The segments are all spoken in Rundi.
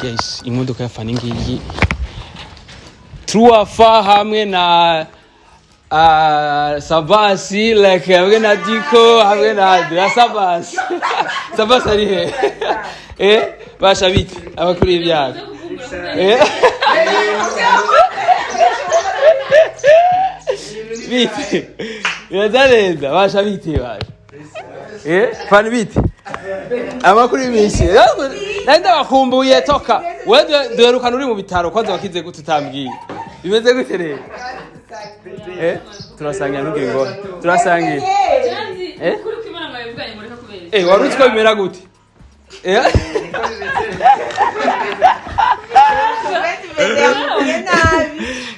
Guys, imodoka ya Fanny ngiyi Truafa hamwe na Sabasi like hamwe na Diko hamwe na Sabasi. Sabasi ari he? Basha biti abakuri ibyago. Biti. Yazalenda basha biti basha. Fanny biti. Amakuru y'imisi. Nanda bakumbuye toka. Wewe duherukana uri mu bitaro kwanza wakize gute utambwiye. Bimeze gute rero? Turasangira nuke ngo. Turasangira. Kuri kwimana mwabivuganye muri kakubere. Warutse bimera gute?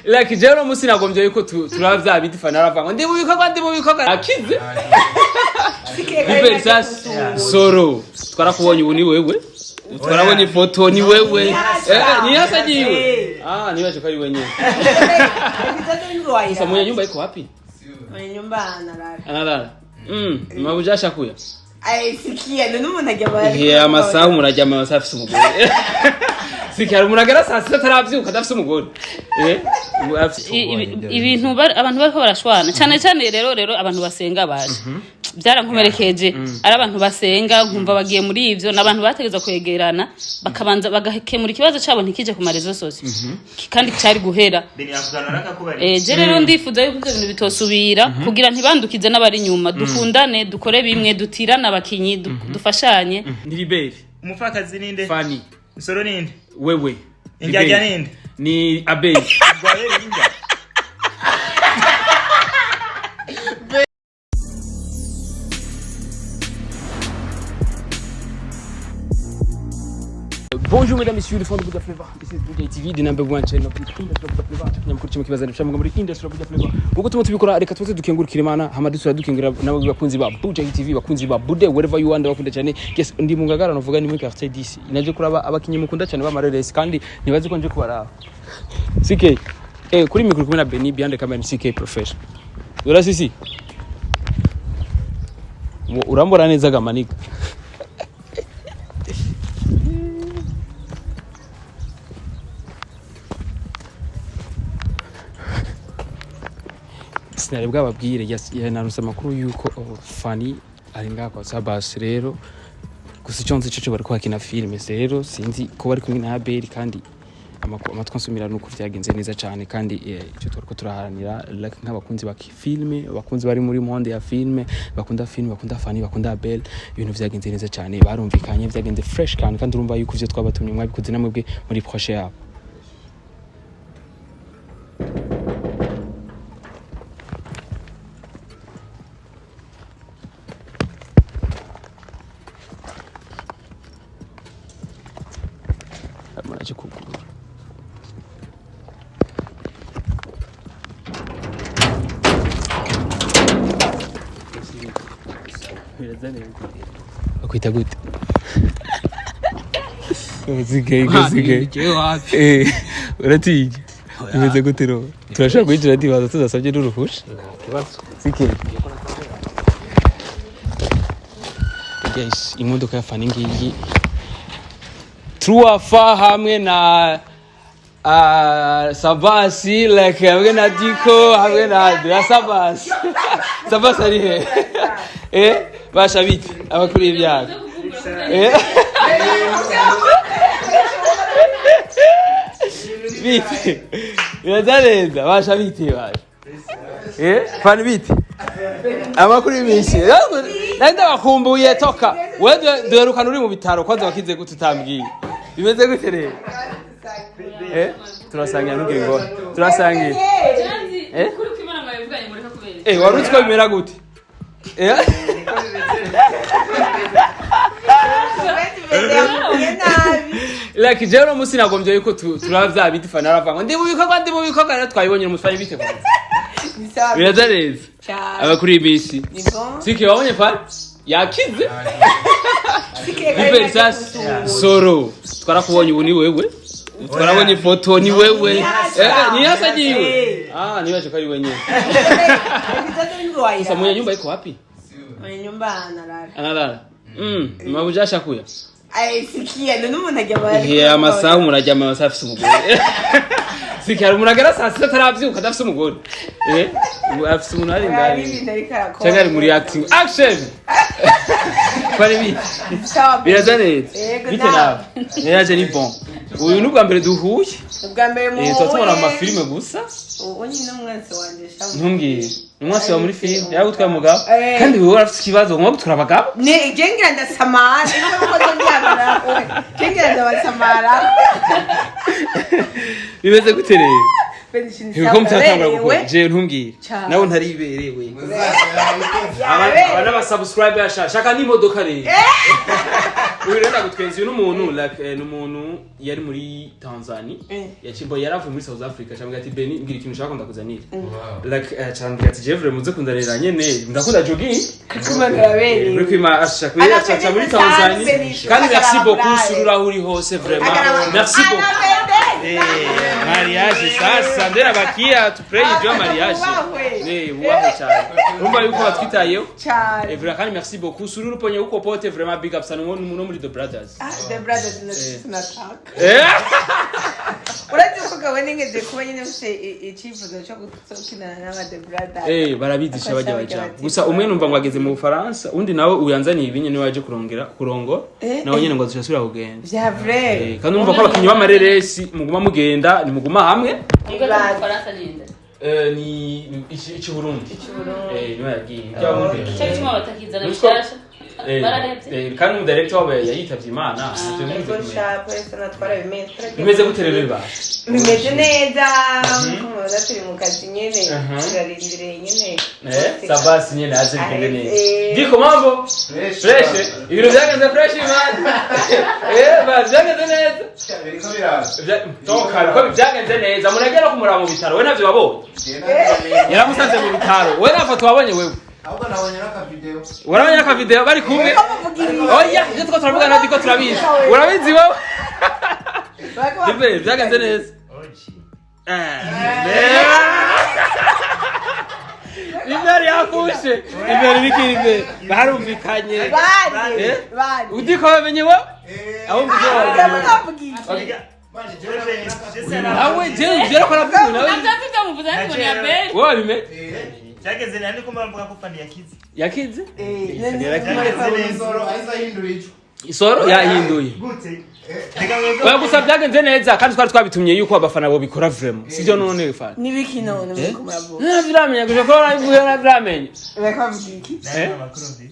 Like jero musi nagombye yuko turavya bidifana aravanga ndi mu bikorwa akize. Bipensas soro twarakubonye ubu ni wewe twarabonye ifoto ni wewe ni hasa jiwe niwaje kari wenyewe sasa mwenye nyumba iko wapi? Mwenye nyumba analala mabujasha kuya sikia none umuntu ajya bari amasaha murajya amasaha afise umugore sikia muragara saa 6 taravyuka dafise umugore ibintu abantu bariko barashwana cyane rero abantu basenga baje byarankomerekeje ari abantu basenga nkumva bagiye muri ivyo nabantu bategeza kwegerana bakabanza bagakemura ikibazo cyabo ntikije ku marezo sose kandi cyari guhera je rero ndifuza yuko ivyo bintu bitosubira kugira ntibandukize n'abari nyuma dukundane dukore bimwe dutirana abakinyi dufashanye ni Liberi umufakazi ninde Fanny Soro ninde wewe Injya ninde ni Abel Gwaye injya Bonjour mesdames et messieurs, les fans de Buddha Flavor. This is Buddha TV, the number one channel of industry of Buddha Flavor. Nyamukurikiye kibaza ndashaka muri industry of Buddha Flavor. Uko tuma tubikora reka twese dukengurukira Imana, hamadusura dukengura nabo bakunzi ba Buddha TV, bakunzi ba Buddha wherever you are bakunda cyane. Yes, ndi mu ngagara novuga ni muri quartier 10. Inaje kuraba abakinyi mukunda cyane ba Mareresi kandi nibazi ko nje kubaraba. CK kuri mikro kumwe na Beni behind camera CK professional. Ura sisi. Urambora neza gamanika. Sinari bwababwire yanaruse amakuru yuko Fanny ari ngako Sabasi rero gusa icyonze cyo bari kwakina filme rero sinzi ko bari kumwe na Abel kandi amatwa nsumira nuko vyagenze neza cyane kandi icyo twariko turaharanira like nk'abakunzi ba filme abakunzi bari muri monde ya filme bakunda Fanny bakunda Abel ibintu vyagenze neza cyane barumvikanye vyagenze fresh kandi urumva yuko ivyo twabatumye mwabikoze namwe muri projet yabo. Muraje kugura akwita gute uzige uratiye imeze gute ro turashaka kwigira dibaza tudasabye n'uruhusha sike guys imodoka ya Fanny ngiyi Truafa hamwe na Sabasi like hamwe na Diko hamwe na Sabasi. Sabasi ari he? Basha biti abakuri ibyago. Biti. Yazalenda basha biti basha. Fanny biti. Amakuru y'imisi. Nanda bakumbuye toka. Wewe duherukana uri mu bitaro kwanza wakize gute utambwiye. Bimeze gute rero? Turasangira nuke ngo. Turasangira. Kuri kwimana mwabivuganye muri kakubere. Warutse bimera gute? Like jero musi nagombye yuko turavya bidifana aravanga ndi mu bikorwa rero twayibonye umusfanye bite kwa. Birazareza. Abakuri y'imisi. Sike wabonye Fanny? Yakize. Bipensas soro twarakubonye ubu ni wewe twarabonye ifoto ni wewe ni hasa jiwe niwaje kari wenyewe sasa mwenye nyumba iko wapi? Mwenye nyumba analala mabujasha kuya Ay, sikia, none umuntu ajya bari. amasaha umuntu ajya amasaha afise umugore. Sikia umuntu agera saa sita ataravyuka adafise umugore. Afise umuntu ari ngari. Cyangwa ari muri acting. Action. Kwari bi. Birazanetse. Bite nawe? Yaje ni bon. Uyu nubwa mbere duhuye. Ubwa mbere mu. Tubona mu mafilime gusa. Ubu nyine umwansi wanje shamu. Ntumbwire. Umwasi wa muri film yagutwaye umugabo kandi wewe urafite ikibazo ngomba gutura abagabo. Ne jengira ndasamara. Niko ndyamara. Jengira ndabasamara. Bimeze gute rero? Ibiko mtatangura gukora. Je ntumbwire. Nawe ntariberewe. Abana ba subscribe yashaka n'imodoka rero. Uyu rero ndagutwenze uyu n'umuntu like n'umuntu yari muri Tanzania. Yachimbo yaravuye muri South Africa cyangwa ati Beni ngira ikintu ushaka ndakuzanira. Like cyangwa ati Jeffrey muze kundarira nyene ndakunda jogging. Kumagara bene. Uri kwima ashaka yacha muri Tanzania. Kandi merci beaucoup surura uri hose vraiment. Merci beaucoup. Mariage sasa ndera bakia to pray your mariage. Waho cyane. Urumva yuko batwitayeho? Cyane. Evra kandi merci beaucoup surura uponye uko pote vraiment big up sana no muri The Brothers. The Brothers nataka. Uretse ko gabone ngeze kuba nyine mfite icyifuzo cyo gukina n'aba The Brothers. Barabidisha bajya baja. Gusa umwe numva ngo ageze mu Bufaransa undi nawe uyanzaniye ibinye ni waje kurongo nawe nyene ngo azashobora kugenda. Vya vrai. Kandi numva ko abakinyi b'amareresi muguma mugenda ni muguma hamwe. Ubwo Bufaransa ninde? Ni ici Burundi. Niwe yagiye. Cyo gituma batakizana bishasha. Kandi umudirector wabo yayitavye Imana. Bimeze gute rero biba? Bimeze neza. Kumubona turi mu kazi nyene. Turarindire nyene. Sabasi nyene aze bigende neza. Diko mambo? Fresh. Ibintu byagenze fresh man. Byagenze neza. Biriko biraza. Toka ko byagenze neza. Munagera kumuraba mu bitaro. We navyo wabonye? Yaramusanze mu bitaro. We nafoto wabonye wewe? Ahubwo nabonye naka video. Urabonye naka video bari kumwe? Oya, je tuko turavuga na diko turabizi. Urabizi wowe? Dibe, byagenze neza. Ibari yakushe. Ibari bikiribe. Barumvikanye. Bari. Udiko bamenye wo? Aho mvuze Ndavuga. Awe je ko navuga nawe. Ndavuga muvuze ngo ni abel. Wowe bime? Cyageze nani ko mbavuga ko Fanny yakize. Yakize? Isoro aiza hindura ico. Isoro yahinduye. Gute? Oya gusa byagenze neza kandi twari twabitumye yuko abafana bo bikora vraiment. Sivyo none Fanny. Nibiki none muri kumurabo. Navramenya guje ko ravuye navramenya. Reka mviki. Amakuru ndi.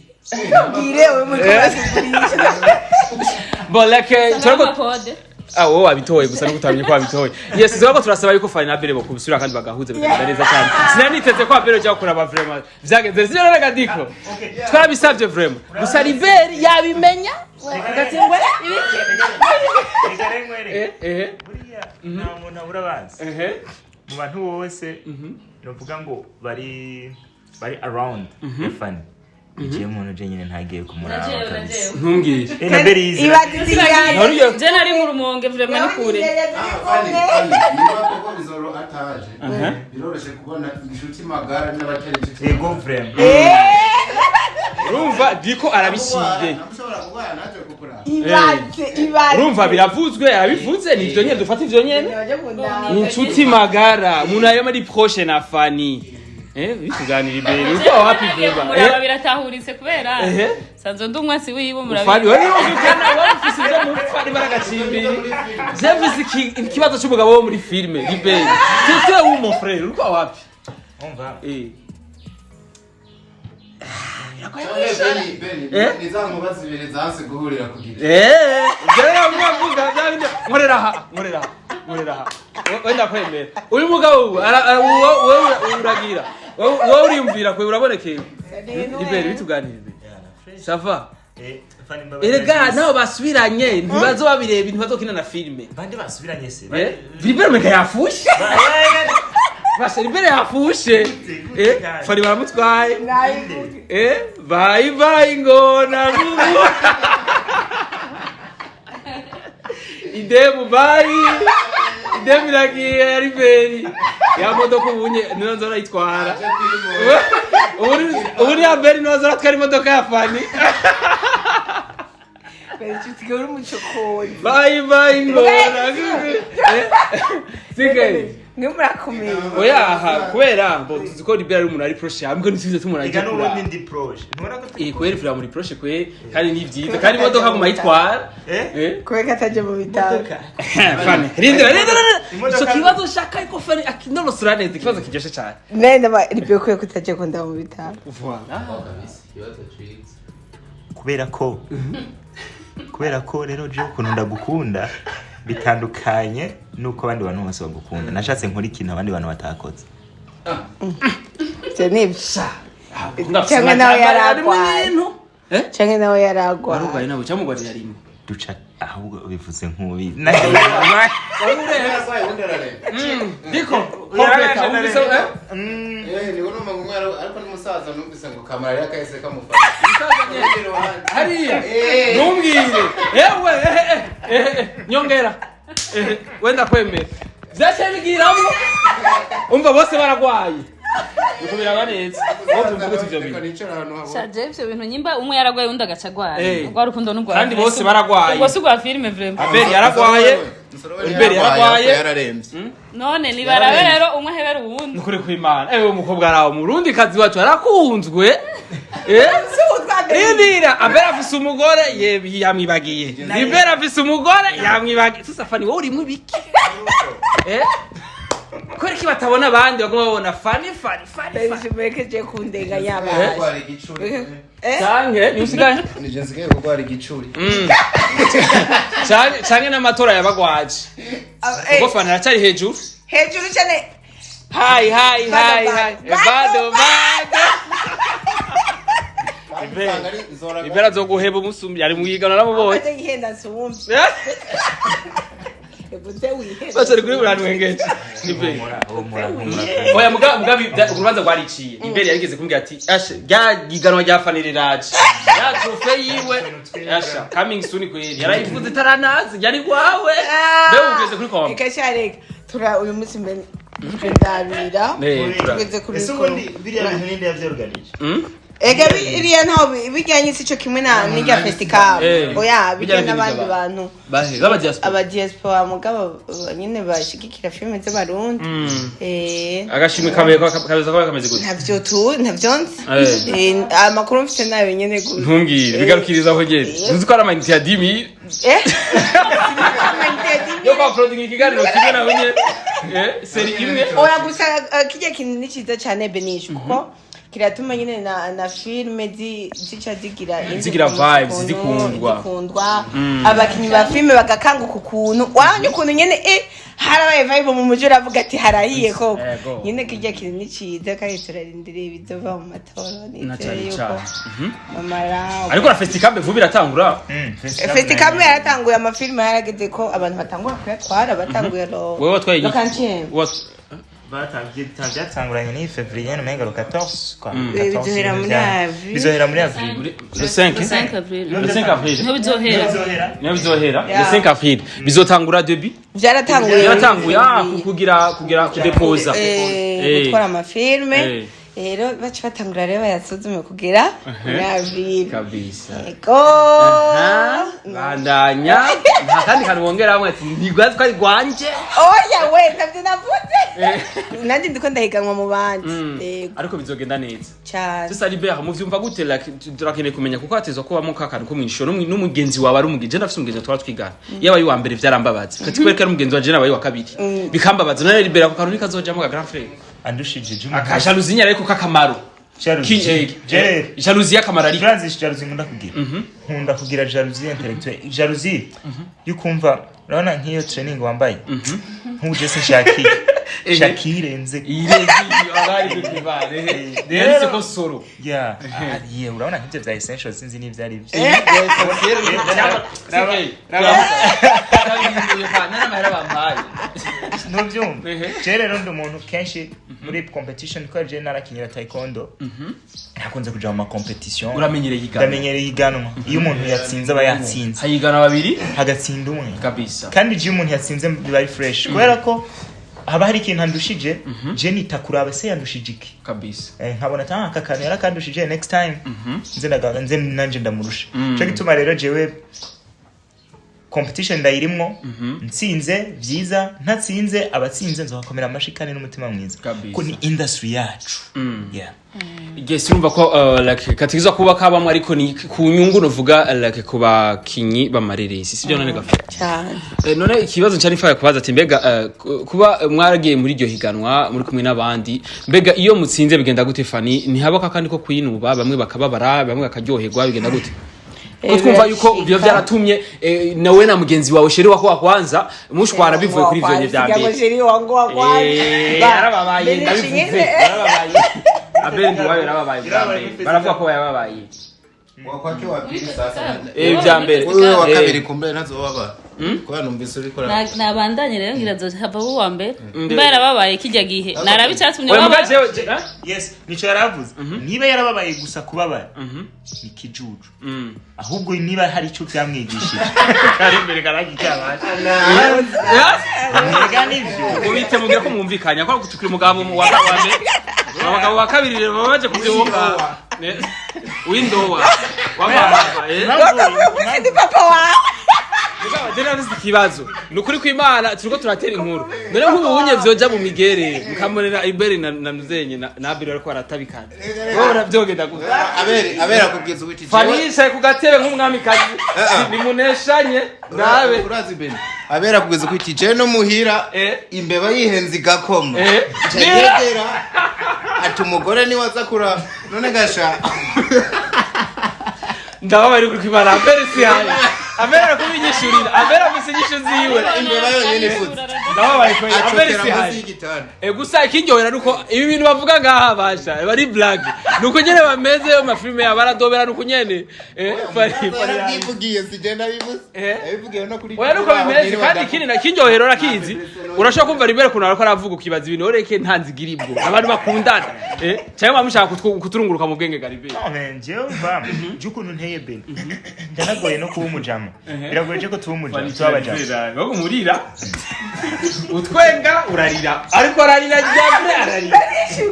Bwire we muri kumurabo. Bon like Turako code. Wowe abitoye gusa no kutamenya ko abitoye. Yes, zaba turasaba yuko Fanny na Bere bo kubisura kandi bagahuze bigenda neza cyane. Sinaniteze ko Bere cyo kuraba vraiment. Vyagenze sivyo none gadiko. Twarabisavye vraiment. Gusa Bere yabimenya. Gatsingwe ibiki. Buriya nta muntu abura abanza. Mu bantu bose novuga ngo bari around Fanny. Igiye umuntu je nyine ntagiye kumuraba kabisa. Ntumbwire. Na Beriza. Ibati Je nari mu rumonge vraiment ni kure. Niba koko bizoro ataje. Biroroshe kubona inshuti magara n'abatari inshuti. Ego vraiment. Urumva diko arabisige. Namushobora kubana naje kukura. ibati. Urumva biravuzwe yabivuze nivyo nyene dufata ivyo nyene. Inshuti magara umuntu ayo muri proche na Fanny. Bituganira Ibere uko wapi vuba. Muraba biratahuritse kubera. Sanzo ndumwasi wibo murabi. Fanny wari ufite wafise byo mu Fanny baragacimbiri. Zevisi ikibazo cy'umugabo wo muri filme Ibere. Tete wo mon frère uko wapi. Umva. Beni nizankubaza ibere zanse guhurira kugira. Jera mwavuga byabinde nkorera ha. Wenda kwemera. Uyu mugabo wowe uragira. Wowe uriyumvira kwe urabonekeye. Ibere bituganirize. Sava. Erega naho basubiranye ntibazo babireba ntibazokina na filme. Bande basubiranye se. Ibere meka yafushe. Basi Ibere yafushe. Fanny baramutwaye. Bye ngona ngubu. Idemu bye. Idemu iragiye Ibere. Ya modoka ubunye niyo nzora yitwara. Uri Ibere niyo nzora twari modoka ya Fanny. Bari uri mucokozi. Bye ngora. Sigaye. Nimurakomeye. Oya aha kubera ngo tuziko Ibara ari umuntu ari proche hamwe n'ivyo tumura Ega aje n'ubundi kura. ndi proche. Ntubona ko Kweri vira muri proche kwe kandi n'ivyiza kandi imodoka mu mayitwara. Kubeka ataje mu bitaro. Fanny rindira. So kibazo shaka iko Fanny akinonosura neza ikibazo kiryoshe cyane. Nenda ba ribyo kwe kutaje ko nda mu bitaro. Voilà. kubera ko rero je ukuntu ndagukunda bitandukanye nuko abandi bantu bose bagukunda. Nashatse nkora ikintu abandi bantu batakoze. Nibyo. Cyangwa nawe yaragwaye. Cyangwa nawe yaragwaye. Arugwaye nawe cyamugwarira rimwe. Duca ahubwo bivuze nk'ubi. Diko. Kompleta umvise ni wono magumara ariko n'umusaza numvise ngo kamara yakahise kamufata. hariya ntumbwire yewe nyongera wenda kwemera vyace bigiramo umva bose baragwaye ukubira baneze aho tumvuga ivyo bintu shaje ivyo bintu nyimba umwe yaragwaye undi agacagwaye rwa rukundo n'ugwa kandi bose baragwaye ubwo sugwa filme vraiment Abeli yaragwaye Ibara yaragwaye yararemvye none ni barabe rero umwe hebera uwundi nukuri kw'Imana umukobwa araho murundi kazi wacu arakunzwe Ibira Abeli afise umugore yamwibagiye Ibara afise umugore yamwibagiye sasa Fanny wowe urimwe biki Kweri ki batabona abandi bagoma babona Fanny Bekeje kundega yabaye. gwari gicuri Canke niusigaye nije nsigaye gwari gicuri canke n'amatora yabagwaje ubwo Fanny aracari hejuru cyane. Hi bado Ibara zo guheba umusumbi ari mu yigano namubonye Aje yihenda sumbi. Bacari kuri buranu wengeje Ibere oya mugabi urubanza rwariciye Ibere yarigeze kumbwira ati ashe ryagiganwa rya Fanny riraje ya trofe yiwe asha coming soon kweri yarayivuze taranazi yari gwawe bewe ugeze kuri kombe Ikashareka tura uyu musi mbe ndabira tugeze kuri Ese ubundi biriya bintu ninde yavyorganije? Ega biriya ntaho bijyanye sico kimwe na n'irya festival. Oya bijyanye n'abandi bantu. Aba diaspora mugabo nyine bashigikira filme z'abarundi. Agashimwe kabeza ko kameze gute ntavyonzi. Amakuru mfite nayo nyene gute. Ntungire bigarukiriza aho gere. Uzi ko ari amayinite ya 10,000. Yo kwa uploading ikiganiro kimwe nawe nyene. Seri imwe. Oya gusa kijya kintu ni ciza cyane Benisho kuko kiratuma nyine na filme zica zigira vibes zikundwa abakinyi ba filme bagakanguka ukuntu wanye ukuntu nyene harabaye vibe mu mujyi uravuga ati harahiye koko nyine kijya kintu ni ciza kandi turarindiriye bizova mu matora n'icyo yuko mamara ariko na festival vuba iratangura festival yaratanguye amafilme yarageze ko abantu batangura kuyatwara batanguye ro wewe watwaye byatanguranye ni February n'amenga 14 kwa bizohera muri avril le 5 avril niho bizohera le 5 avril bizotangura début byaratanguye kugira kudepoza gutwara amafilme rero baca batangura rero bayasuzume kugira avril kabisa ego bandanya kandi kandi wongera hamwe ati ntigwazi ko ari gwanje oya we ntavyo navuze nandi ndiko ndahiganwa mu bandi ariko bizogenda neza cyane sasa Ibara mu vyumva gute turakeneye kumenya kuko hatezwa kuba mu kakana ko mwishoro n'umugenzi wawe ari umugenzi nafise umugenzi twara twigana yaba yi wa mbere vyarambabaza kati kwereka ari umugenzi waje nabaye wa kabiri bikambabaza none Ibara ko kanuni kazoja mu ga grand frère andushije juma akashaluzi nyara ariko kakamaro jalousie yakamara ari Francis jalousie nkunda kugira jalousie intellectuelle jalousie yukumva urabona nk'iyo training wambaye nk'uje se Shakirenze iregi abari kutibare rero ko soro urabona nk'ibyo bya essentials sinzi n'ivyari byo nubyumva rero ndi umuntu kenshi muri competition ko je narakinyira taekwondo nakunze kuja mu competition uramenyereye iganwa iyo umuntu yatsinze aba yatsinze hayigana babiri hagatsinda umwe kabisa kandi je umuntu yatsinze biba fresh kubera ko haba hari ikintu ndushije je nitakuraba se yandushije iki kabisa nkabona aka kantu yarakandushije next time nze nanje ndamurusha cyo gituma rero jewe competition ndayirimwo ntsinze byiza ntatsinze abatsinze nzobakomera amashikane n'umutima mwiza ko ni industry yacu yeah Yes, urumva ko like katigizwa kuba kabamwe ariko ni ku nyungu novuga like kuba kinyi bamareresi sibyo none gafata cyane none ikibazo cyane ifaye kubaza ati mbega kuba mwaragiye muri iryo higanwa muri kumwe n'abandi mbega iyo mutsinze bigenda gute Fanny ntihabaka kandi ko kwinuba bamwe bakababara bamwe bakaryoherwa bigenda gute ko twumva yuko ibyo byaratumye nawe na mugenzi wawe sheri wako wakwanza mushwara bivuye kuri ivyo byambe sheri wangu wakwanza yarababaye ndabivuze yarababaye abendi wawe yarababaye baravuga ko yababaye wakwake wapili sasa byambere wewe wa kabiri kumbe nazo waba kwa numvise uri kora nabandanye rero ngirazo hava uwa mbere mbera babaye kijya gihe narabicyatumye yes nico yaravuze niba yarababaye gusa kubabara ni kijuju ahubwo niba hari ico byamwigishije kari imbere garagi cyabasha nega nivyo ubite mugira ko mwumvikanya ko gutukira umugabo wa mbere abagabo wa kabiri rero babaje kubyumva windowa wababa papa wawe Jena nzi kibazo nukuri kw'Imana turiko turatera inkuru none nk'ubunye vyoja mu migere mukamonera Ibere na Nuzenye na Abiri ariko aratabikana bora vyogenda gusa abera kubwiza ubiti Fanny ku gatebe nk'umwami kazi nimuneshanye nabe urazi bene abera kubwiza ubiti je no muhira imbeba yihenze gakoma jegera ati umugore ni waza kura none gasha ndababa ari kw'Imana Abere si hayi Abera kubinyishurira Abera musinyisho ziwe imbeba yonyene fuze ndababa ari kw'Imana Abere si hayi gusa ikiryohera nuko ibi bintu bavuga ngaha basha bari black nuko nyene bameze yo mafilme yabaradobera nuko nyene Fanny bivugiye sigenda bivuze bivugiye no kuri oya nuko bimeze kandi ikindi na kiryohero rakizi urashaka kumva Ibere kuno ariko aravuga ukibaza ibintu oreke ntanzigiribwo abantu bakundana cyangwa bamushaka kuturunguruka mu bwenge Garibere nje umva jukuntu nteye ben ndanagoye no kuba umujama biragoye ko tuba umujama twabajama bwo kumurira utwenga urarira ariko ararira ryavure ararira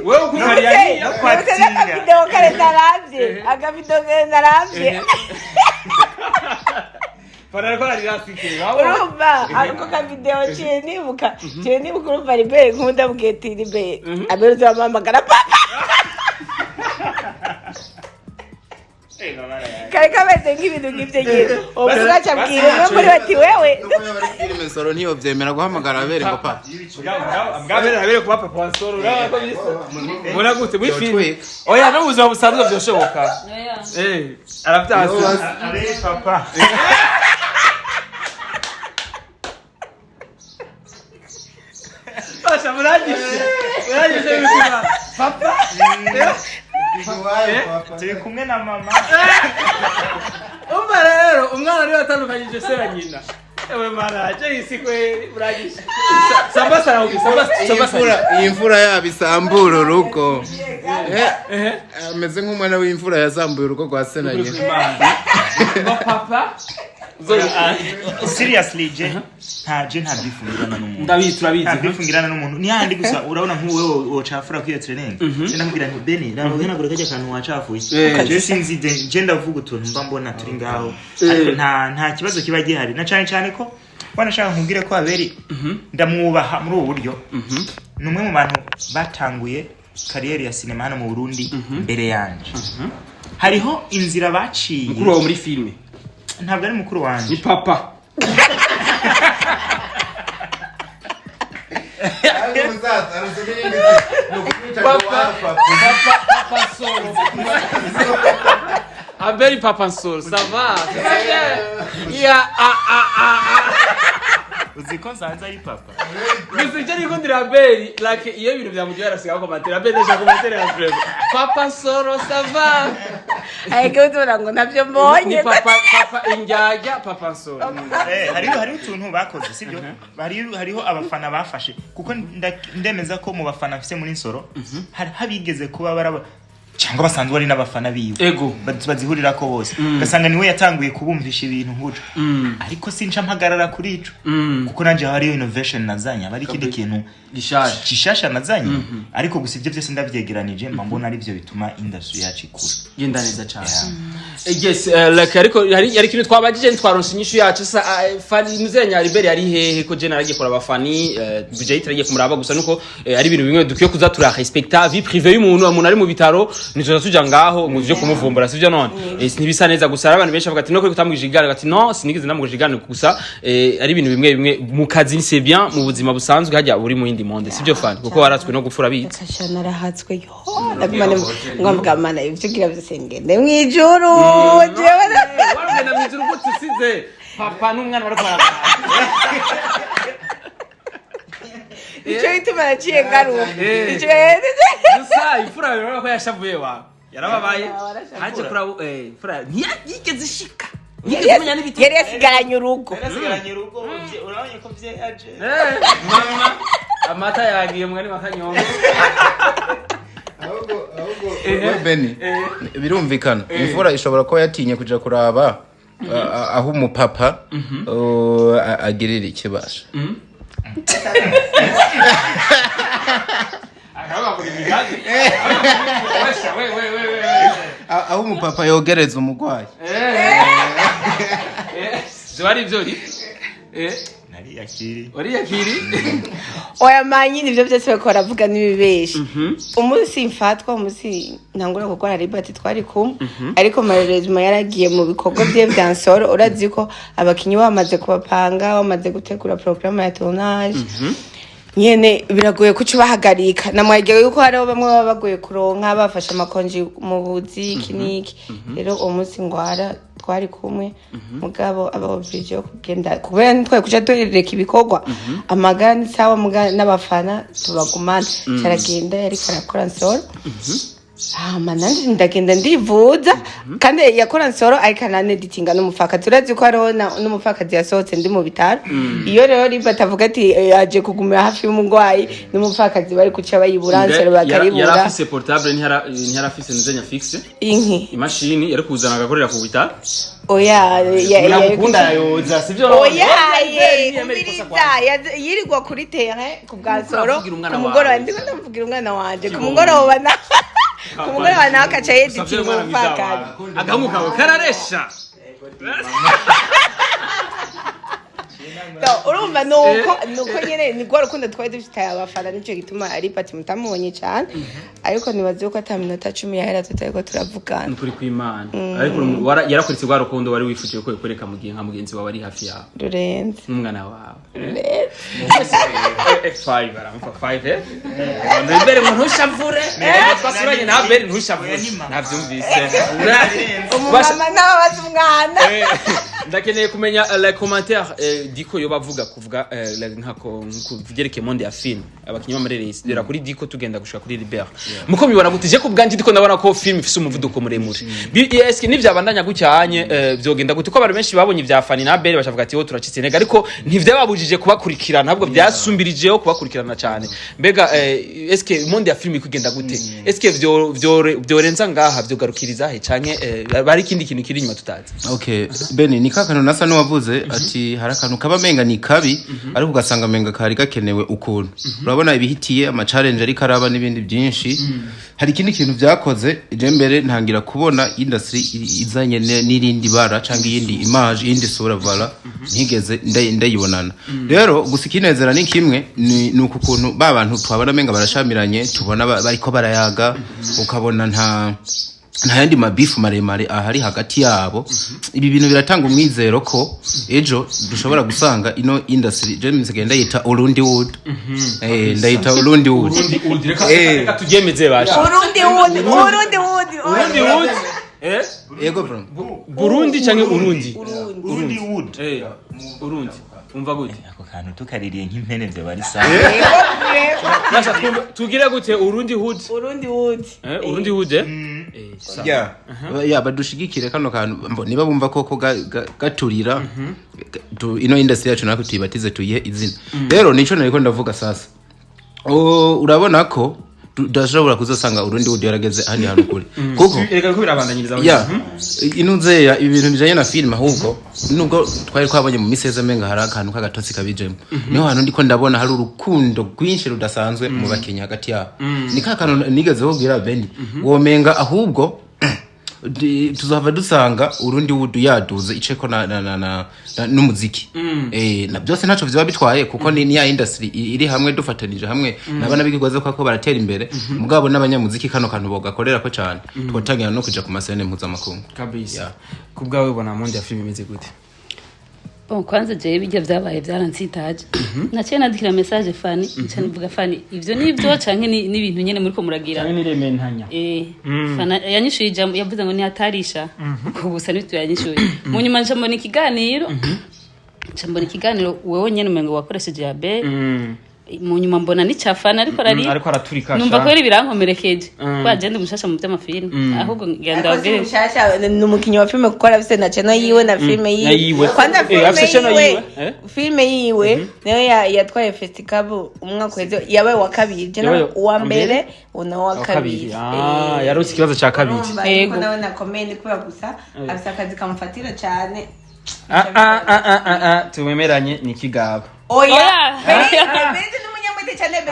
wewe ukumariya kwatinga video kare naravye agavideo kare naravye para ko ararira sikire urumva ariko ka video nibuka urumva Ibere nkunda bwetira Ibere aberuza amamagara papa kare kameze nk'ibintu nk'ibyo nyine uvuga cyabwira umwe muri bati wewe filime soro niyo vyemera guhamagara Abere ngo papa Abere kuba papa wa soro urako biso mura gute muri filime oya no buzima busanzwe byoshoboka aravyase Abere papa basha muragise bikuma papa turi kumwe na mama umva rero umwana rero atandukanyije se na nyina ewe mara je isikwe muragise sambasa iyi mfura yabisambura urugo ameze nk'umwana w'imfura yasambuye urugo rwa se na nyina papa seriously je nta bifungirana n'umuntu turabizi nta bifungirana n'umuntu ni handi gusa urabona nk'uwe wocafura kwiyo training ndakubwira nti Beni rero ngena gore kaje kantu wacafuye je sinzi je ndavuga utuntu mba mbona turi ngaho ariko nta kibazo kiba gihari na cyane ko wanashaka nkubwire ko Abere ndamwubaha muri ubu buryo numwe mu bantu batanguye kariyeri ya cinema hano mu Burundi mbere yanje hariho inzira baciye mukuru wawe muri filme ntabwo ari mukuru wanje ni papa papa solo Abere papa solo ça va ya uziko nsanze ari papa Bisije niko ndira Abere like iyo ibintu byamujye yarasiga ko matera Abere ndashaka kumatera ya frère papa solo ça va ariko utura ngo navyo mbonye ni papa injyajya papa solo hariho utuntu bakoze sibyo hariho abafana bafashe kuko ndemeza ko mu bafana afise muri Nsoro hari habigeze kuba baraba cyangwa basanzwe ari n'abafana biwe ego bazihurira ko bose gasanga niwe yatanguye kubumvisha ibintu nk'uco ariko sinca mpagarara kuri ico kuko nanje hariyo innovation nazanye abari kindi kintu gishasha nazanye ariko gusa ivyo byose ndavyegeranije mbona ari byo bituma industry yacu ikura genda neza cyane yes like ariko yari kintu twabagije ntwaronse inyishu yacu sa Fanny muzenya Liberi yari hehe ko je naragiye kora abafani budget iragiye kumuraba gusa nuko ari ibintu bimwe dukiye kuza tura respecta vie privée y'umuntu ari mu bitaro nizo tuja ngaho mu byo kumuvumbura sivyo none ntibisa neza gusa abantu benshi bavuga ati no kuri kutamugije igare ati no sinigeze namugije igare gusa ari ibintu bimwe mu kazi ni c'est bien mu buzima busanzwe hajya uri mu yindi monde sivyo Fanny kuko waratswe no gufura bitse kashana rahatswe yo ndabimane ngomba mana ivyo gira byose ngende mwijuru jewe warugenda mwijuru ko tusize papa n'umwana bari kwa icyo bituma naciye ngaruka icyo gusa ifura rero ko yashavuye wa yarababaye haje kura ifura ntiyigeze ishika yari yasigaranye urugo urabonye ko vyaje mama amata yagiye mwari makanyonga Beni birumvikana imvura ishobora kuba yatinye kuja kuraba aho umupapa agirira ikibasha aho umupapa yogereza umugwayi zibari ibyo wari yakiri oya manyi nivyo byose bakora avuga nibibeshi umunsi mfatwa umunsi ntangura gukora ribati twari kumwe ariko malheureusement yaragiye mu bikorwa bye bya nsoro urazi ko abakinyi bamaze kubapanga bamaze gutegura programme ya tournage nyene biragoye kuco bahagarika namwegeye yuko hariho bamwe baba bagoye kuronka bafashe amakonji mu buzi kiniki rero umunsi ngwara twari kumwe mugabo ababije yo kugenda kubera ntwaye kuja duherereka ibikorwa amagani sawa n'abafana tubagumana cyaragenda yari karakora nsoro mananje ndagenda ndivuza kandi yakora nsoro ariko ananeditinga n'umufakazi urazi ko hariho n'umufakazi yasohotse ndi mu bitaro iyo rero riba tavuga ati aje kugumira hafi y'umugwayi n'umufakazi bari kuca bayiburansero bakaribura yari afise portable ntiyari afise nizenya fixe inki imashini yari kuzana agakorera ku bitaro oya yakunda yoza sivyo oya yirirwa kuri terrain ku bwansoro kumugoroba ndiko ndavugira umwana wanje kumugoroba na kumugoroba nawe akaca yeditinga umupfakazi agahugu kawe kararesha urumva nuko nyene ni gwa rukundo twari dufite abafana nicyo gituma ari pati mutamubonye cyane ariko nibaze ko ata minota 10 yahera tutariko turavugana nukuri kw'Imana ariko yarakuritse gwa rukundo wari wifuje ko ikoreka mu gihe nka mugenzi wawe ari hafi yawe rurenze umwana wawe F5 baramufa 5 ndibere mu ntushavure twasuranye na bere ntushavure navyumvise umumama nabaza umwana ndakeneye kumenya la commentaire diko yo bavuga kuvuga nkako kuvyereke monde ya film abakinyi bamareresi dera kuri diko tugenda gushika kuri Libera muko bibona gutije ko bwanje diko ndabona ko film ifise umuvuduko muremure eske nivyabandanya gucyanye vyogenda gute ko abantu benshi babonye vya Fanny na Bere bashavuga ati ho turacitse nega ariko ntivyababujije kubakurikirana ahubwo byasumbirijeho kubakurikirana cyane mbega eske monde ya film ikugenda gute eske vyorenza ngaha vyogarukiriza he canke bari kindi kintu kiri nyuma tutazi okay Beni ni kakano nasa nuwavuze ati harakantu kaba menga ni kabi ariko ugasanga menga kari gakenewe ukuntu urabona ibihitiye ama challenge ari karaba n'ibindi byinshi hari ikindi kintu byakoze je mbere ntangira kubona industry izanye n'irindi bara canke yindi image yindi sura vala ntigeze ndayibonana rero gusikinezera ni kimwe ni ukuntu babantu twabana menga barashamiranye tubona bariko barayaga ukabona nta yandi mabifu maremare ahari hagati yabo ibi bintu biratanga umwizero ko ejo dushobora gusanga ino industry James genda yita Urundi Wood ndayita Urundi Wood reka tugemeze basha Urundi Wood yego bro Burundi canke Urundi Wood Urundi umva gute ako kantu tukaririye nk'impene byo bari sawa Nasha tugire gute Urundi Wood Urundi Wood ya badushigikire kano kantu niba bumva koko gaturira ino industry yacu nako tuyibatize tuyihe izina rero nico nariko ndavuga sasa urabona ko udashobora kuzosanga urundi wundi yarageze ahandi hantu kure kuko reka ko birabandanyiriza ya inunze ya ibintu bijanye na film ahubwo nubwo twari twabonye mu miseze menga hari akantu kagatotsi kabijemo niho hantu ndiko ndabona hari urukundo rwinshi rudasanzwe mu bakinya hagati yabo ni kakantu nigeze kubwira Beni womenga ahubwo tuzava dusanga urundi wudu yaduze iceko na n'umuziki na byose ntaco vyo bitwaye kuko ni ya industry iri hamwe dufatanije hamwe nabana bigikoze ko baratera imbere mugabo n'abanyamuziki kano kantu bogakorera ko cyane twotangira no kuja ku masene mpuzamakungu kabisa kubgawe ubona mundi ya film imeze gute Bon, kwanza je bijya byabaye byaransitaje. Naciye nadikira message Fanny, cyane mvuga Fanny, ivyo nivyo canke ni ibintu nyene muri ko muragira. Canke ni rementanya. Fana yanyishuye yavuze ngo ni hatarisha. Kubusa nitwe yanyishuye. Mu nyuma njambona ikiganiro. Njambona ikiganiro wewe nyene umengo wakoresheje ya be. Mu nyuma mbona ni cyafana ariko araturika numva ko ari birankomerekeje kwa agenda umushasha mu by'amafilm ahubwo ngenda wagere umushasha n'umukinyi wa filme gukora bise na channel yiwe na filme yiwe kwanza filme yiwe nayo yatwaye festival umwaka weze yabaye wa kabiri jana uwa mbere una wa kabiri yarose ikibazo cya kabiri yego nawe na comment kuba gusa afisa akazi kamfatira cyane tumemeranye ni kigaba oya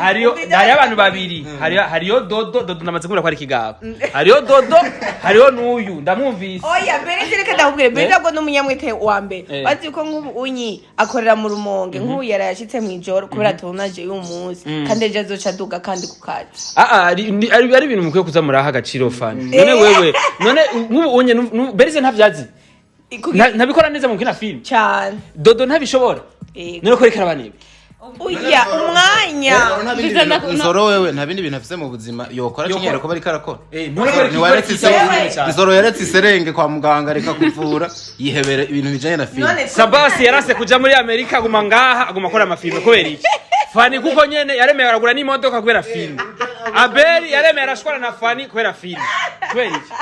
hariyo abantu babiri hariyo dodo namaze kumura ko ari kigaba hariyo dodo hariyo n'uyu ndamwumvise oya mbere reka ndakubwire mbere nabwo n'umunyamwete wa mbere bazi ko nk'ubu unyi akorera mu rumonge nk'ubu yarayashitse mu ijoro kubera tunaje uyu munsi kandi ejo azoca duga kandi ku kazi ari ibintu mukwiye kuzamuraho agaciro Fanny none wewe none nk'ubu unye berize ntavyazi ntabikora neza mu kina film cyane dodo ntabishobora none ko rekera banebe uya umwanya Nzoro wewe nta bindi bintu afise mu buzima yokora cyanyere ko bari karakora Nzoro yaretse iserenge kwa muganga reka kuvura yihebera ibintu bijanye na film Sabasi yarase kuja muri Amerika aguma ngaha aguma akora amafilme kubera iki Fanny kuko nyene yaremeye aragura n'imodoka kubera film Abeli yaremeye arashwana na Fanny kubera film kubera iki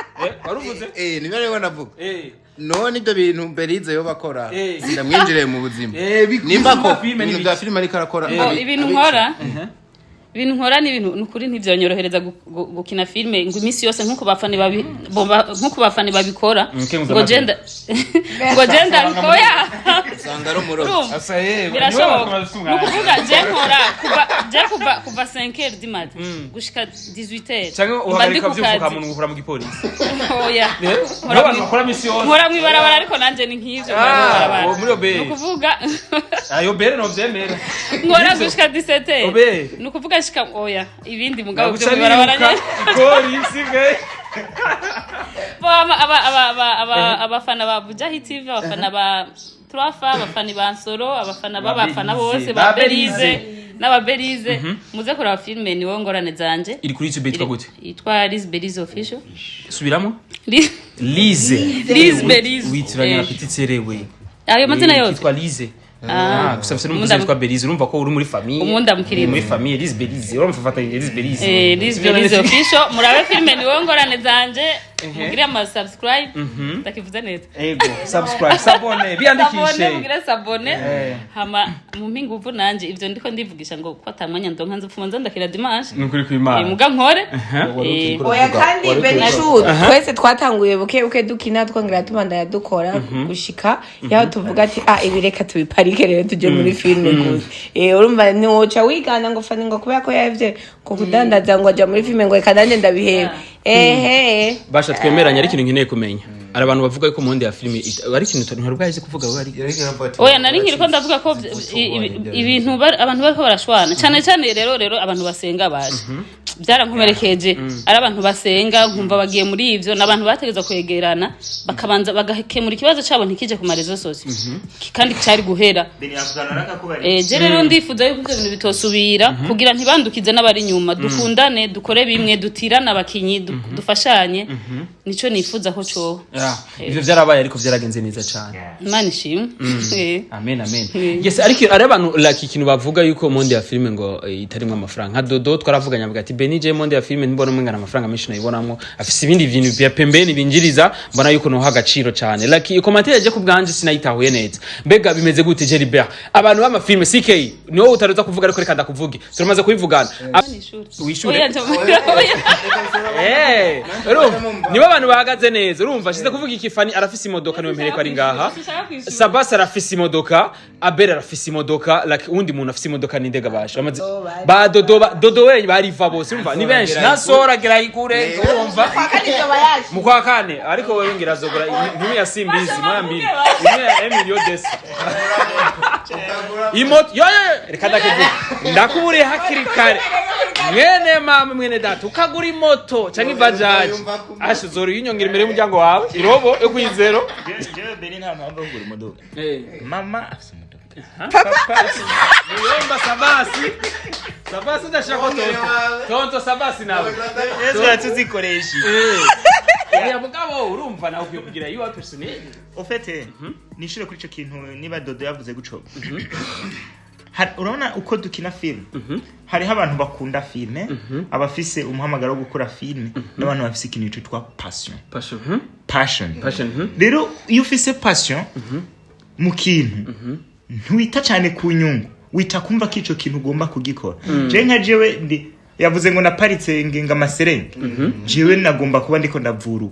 waruvuze niba rero navuga none ibyo bintu Berize yo bakora ndamwinjire mu buzima nimba ko ibintu bya film ari karakora ibintu nkora ni ibintu nukuri ntivyonyorohereza gukina filme ngo imisi yose nkuko bafani babikora ngo genda nkoya sangaro muro asaye birashoboka nukuvuga je nkora kuva 5h du matin gushika 18h cyangwa uhagarika byufuka muntu ukora mu gipolisi oya nkora misi yose nkora mwibarabara ariko nanje ni nk'ivyo muri obere nukuvuga ayo bere no vyemera nkora gushika 17h nukuvuga shika oya ibindi mugabo byo barabaranye ikori sige abafana ba Bujahi TV abafana ba Turafa abafana ba Nsoro abafana bose ba Berize n'ababerize muze kuraba filme ni wowe ngorane zanje iri kuri YouTube yitwa gute yitwa Berize official subiramo Lize Berize witiranya petitserewe ayo mazina yose yitwa Lize kusabisa n'umuze witwa Berize urumva ko uri muri famille umunda mukiriye muri famille Lize Berize urumva Lize Berize Lize Berize official murabe filme ni wowe ngorane zanje mugire ama subscribe ndakivuze neza ego subscribe sabone biyandikishe mugire sabone hama mu mpinguvu nanje ivyo ndiko ndivugisha ngo ko atamwanya ndonka nzupfuma ndakira dimanche nukuri kw'Imana muga nkore oya kandi Benishu twese twatanguye buke dukina twongera tubandanya dukora gushika yaho tuvuga ati ibireka tubiparike rero tuje muri filme gusa urumva ni woca wigana ngo Fanny ngo kubera ko yavye ko kudandaza ngo aja muri filme ngo reka nanje ndabihebe basha twemeranya ari ikintu nkeneye kumenya ari abantu bavuga ko mundi ya filme ari ikintu ntarubwaje kuvuga bari oya nari nkiriko ndavuga ko ibintu abantu bariko barashwana cyane rero abantu basenga baje byarankomerekeje ari abantu basenga nkumva bagiye muri ivyo nabantu bategeza kwegerana bakabanza bagakemura ikibazo cyabo ntikije ku marezo sose kandi cyari guhera je rero ndifuza yuko ivyo bintu bitosubira kugira ntibandukize n'abari nyuma dukundane dukore bimwe dutirana abakinyi dufashanye nico nifuza ko cyo ivyo vyarabaye ariko vyaragenze neza cyane Imana ishimwe amen yes ariko ari abantu like ikintu bavuga yuko monde ya filme ngo itarimwe amafaranga nka Dodo twaravuganya avuga ati Benije monde ya filme ntibona umwengana amafaranga menshi nayibonamwo afise ibindi bintu bya pembeni binjiriza mbona yuko no agaciro cyane like commentaire yaje ku bwanje sinayitahuye neza mbega bimeze gute Geribert abantu b'ama filme CK niwo utaruza kuvuga ariko reka ndakuvuge turamaze kubivugana wishure nibo abantu bahagaze neza urumva shize kuvuga iki Fanny arafise imodoka niwe mpereko ari ngaha Sabas arafise imodoka Abel arafise imodoka like undi muntu afise imodoka n'indega basha ba Dodo we bariva bose urumva ni benshi nasora gira ikure urumva mukwa kane ariko wewe ngira zogura ntimi ya simbizi moya mbili imwe ya Emilio Desi imot yo reka ndakuvuga ndakuburiye hakiri kare mwene mama mwene data ukagura imoto cyangwa ibajaji ashizoro yinyongera imbere y'umuryango wawe irobo yo kwizero jewe beni nta mpamvu yo kugura imodoka mama afise imodoka papa niyomba Sabasi ndashaka tonto Sabasi nawe yesu tuzikoresha ya mugabo urumva nawe ugiye kugira yiwe personnel ofete nishire kuri ico kintu niba Dodo yavuze guco urabona uko dukina film hariho abantu bakunda filme abafise umuhamagaro wo gukora filme n'abantu bafise ikintu cyitwa passion rero iyo ufise passion mu kintu ntuwita cyane ku nyungu wita kumva ko ico kintu ugomba kugikora je nka jewe ndi yavuze ngo naparitse ngenga maserenge jewe nagomba kuba ndiko ndavuru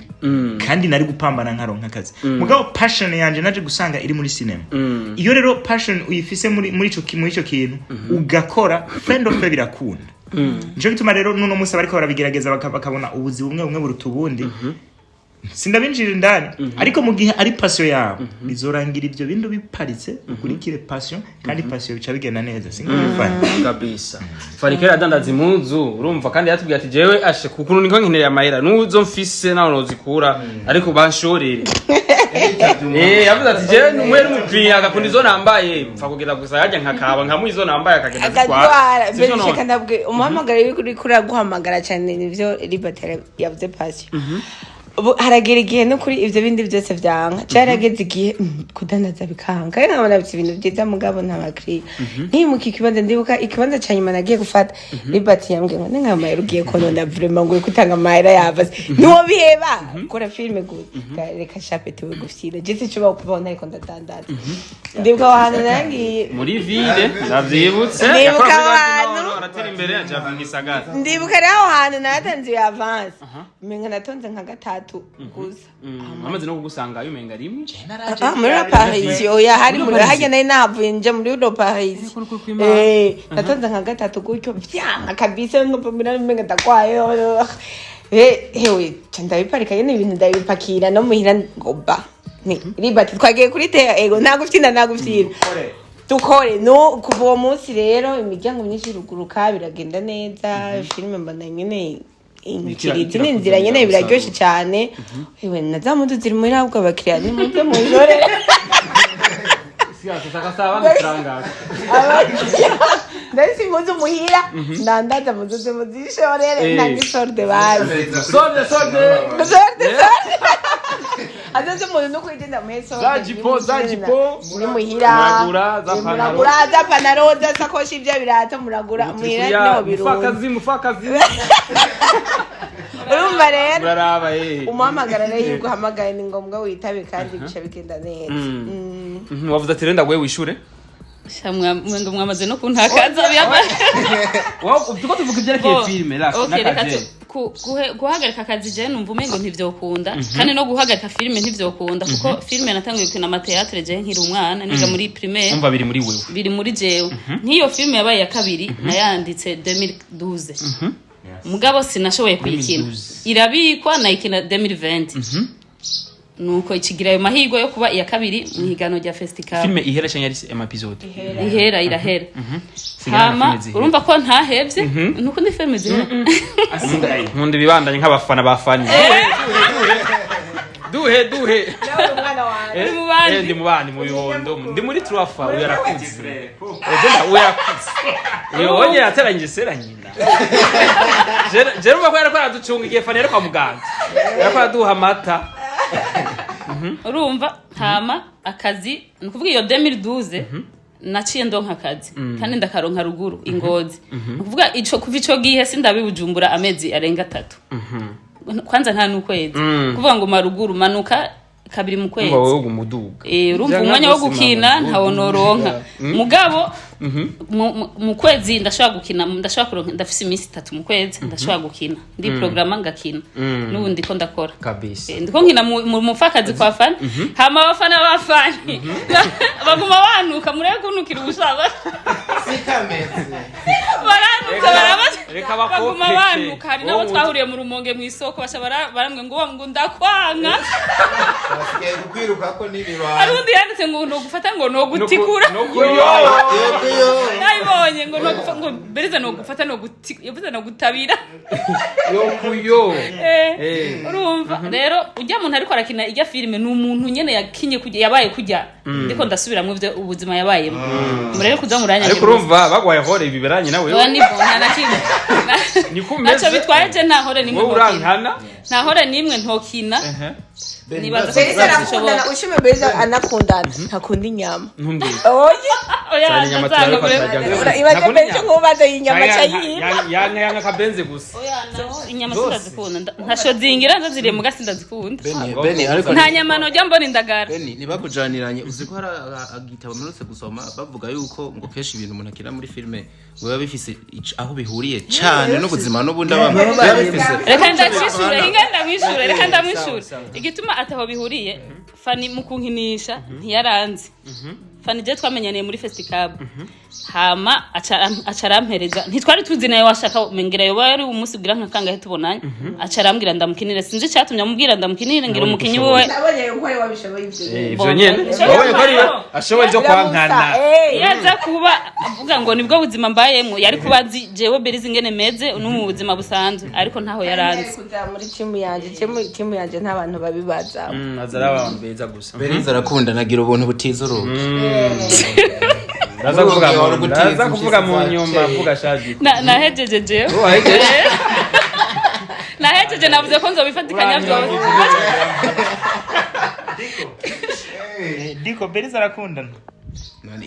kandi nari gupambana nkaronka akazi mugabo passion yanje naje gusanga iri muri cinema iyo rero passion uyifise muri ico kintu ugakora friend of birakunda nico gituma rero nuno musi bariko barabigerageza bakabona ubuzi bumwe buruta ubundi sindabinjira indani ariko mu gihe ari passion yawe bizorangira ivyo bintu biparitse ukurikire passion kandi passion bica bigenda neza singufanya kabisa Fanny kera dandaza impuzu urumva kandi yatubwiye ati jewe ashe kukuntu niko nkeneye amahera nuzo mfise naho nozikura ariko banshorere yavuze ati jewe numwere umupira agakunda izo nambaye mfa kugenda gusa yajya nkakaba nkamu izo nambaye akagenda twara benshi kandabwe umuhamagara uri kuri guhamagara cyane nivyo Liberty yavuze passion haragera igihe no kuri ivyo bindi byose vyanka cyarageze igihe kudandaza bikanga kandi nkabona ibintu byiza mugabo ntabakiriye ntimuka ikibanza ndibuka ikibanza cyanyuma nagiye gufata Liberty yambwiye ngo nkamayera ugiye konona vraiment ngo kutanga amayera yavaze niwo biheba gukora filme gute reka chapete we gufira jese cyo bakubona ariko ndadandaza ndibuka ahantu nangiye muri ville ndavyibutse ndibuka ahantu aratera imbere ajavuga isagara ndibuka aho hantu natanze ya avance menga natonze nka gatatu gusa amaze no kugusanga yumenga rimwe muri Paris oya hari muri hajya nari navuye nje muri Paris natonze nka gatatu gutyo byanka kabisa ngo mbona menga ndakwaye hewe ndabiparika yene ibintu ndabipakira no muhira ngoba ni Liberty twagiye kuri te ego naguftina tukore no kuva uwo munsi rero imiryango myinshi ruguruka biragenda neza filme mbona nyene inkirizi n'inzira nyene biraryoshe cyane ewe nazamudu ziri muri abwo abakiriya ni mute mujore siyaso sakasaba ntranga ndasi muzu muhira ndandaza muzu muzishorere ntangisorde bazi sorde azaze umuntu no kwigenda muheso zajipo muri muhira muragura za panaro za sakoshi ibyo birata muragura muhira niho birunze mufakazi urumva rero muraraba umuhamagara rero yuguhamagaye ni ngombwa witabe kandi bica bigenda neza wavuze ati renda gwe wishure shamwa mwengo mwamaze no kuntakaza byaba tuko tuvuga ibyerekeye filme nakaje guhagarika akazi je numva umengo ntivyokunda kandi no guhagarika filme ntivyokunda kuko filme natanguye kwina amateatre je nkiri umwana niga muri primaire umva biri muri wewe biri muri jewe nk'iyo filme yabaye ya kabiri nayanditse 2012 mugabo sinashoboye kuyikina irabikwa nayikina 2020 nuko ikigira ayo mahirwe yo kuba iya kabiri mu higano rya festival filme ihera cyangwa ari episode ihera irahera hama urumva ko ntahevye nuko ni filme zihera nkunda bibandanye nk'abafana ba Fanny duhe ndi mubandi mu bibondo ndi muri Truafa uyarakuze ugenda uyarakuze uyo wonye yateranyije sera nyina je rumva ko yariko araducunga igihe Fanny yariko kwa muganga yariko araduha amata urumva hama akazi ni kuvuga iyo 2012 naciye ndonka akazi kandi ndakaronka ruguru ingozi ni kuvuga kuva ico gihe sindabibujumbura amezi arenga 3 kwanza nta n'ukwezi kuvuga ngo maruguru manuka kabiri mu kwezi urumva umwanya wo gukina ntawo noronka mugabo mu kwezi ndashobora gukina ndashobora kuronka ndafise iminsi 3 mu kwezi ndashobora gukina ndi programa ngakina n'ubundi ko ndakora kabisa ndiko nkina mu mufakazi kwa Fanny hama abafana ba Fanny baguma banuka murebe kunukira ubushaba sikameze baranuka baguma banuka hari nabo twahuriye mu rumonge mu isoko basha baramwe ngo ndakwanga basigaye kwiruka ko nibibana arundi yanditse ngo no gufata ngo no gutikura nayibonye ngo no gufata ngo bereza no gufata no gutikura yavuze no gutabira yokuyo urumva rero ujya muntu ariko arakina ijya filime ni umuntu nyene yakinye kujya yabaye kujya ndiko ndasubiramwe ivyo ubuzima yabayemo murere kuza muranya ariko urumva bagwaye hore biberanye nawe ni bona nakimwe naco bitwaye je nta hore nimwe urankana nta hore nimwe ntokina nibaza ko bizakundana ushime beza anakundana ntakunda inyama oya ibaje benje ngo baze inyama cyayi yanga kabenze gusa inyama sindazikunda ntasho zingira ndaziriye mu gasi ndazikunda Beni ariko nta nyama no jya mbona indagara Beni nibakujaniranye uziko hari agitabo mperutse gusoma bavuga yuko ngo kenshi ibintu umuntu akina muri filme ngo biba bifise aho bihuriye cyane n'ubuzima n'ubundi abantu biba bifise reka ndacishura ingenda reka ndamwishure igituma ataho bihuriye Fanny mu kunkinisha ntiyaranze Fanny je twamenyaniye muri festival hama acarampereza ntitwari tuzi nayo washaka mengera yo bari umunsi bwira nka kangahe tubonanye acarambwira ndamukinire sinzi cyatumye amubwira ndamukinire ngira umukinyi wewe nabonye ko ari wabishoboye ivyo nyene wabonye ko ari ashoboye cyo kwankana yaza kuba avuga ngo nibwo buzima mbayemwo yari kubazi jewe berizi ngene meze no mu buzima busanzwe ariko ntaho yaranze kuza muri timu yanje nta bantu babibaza azara abantu beza gusa Beriza arakunda nagira ubuntu butizuruka Ndaza kuvuga mu nyumba vuga shaji nahejeje jewe nahejeje navuze ko nzobifatikanya byose Diko Beriza arakundana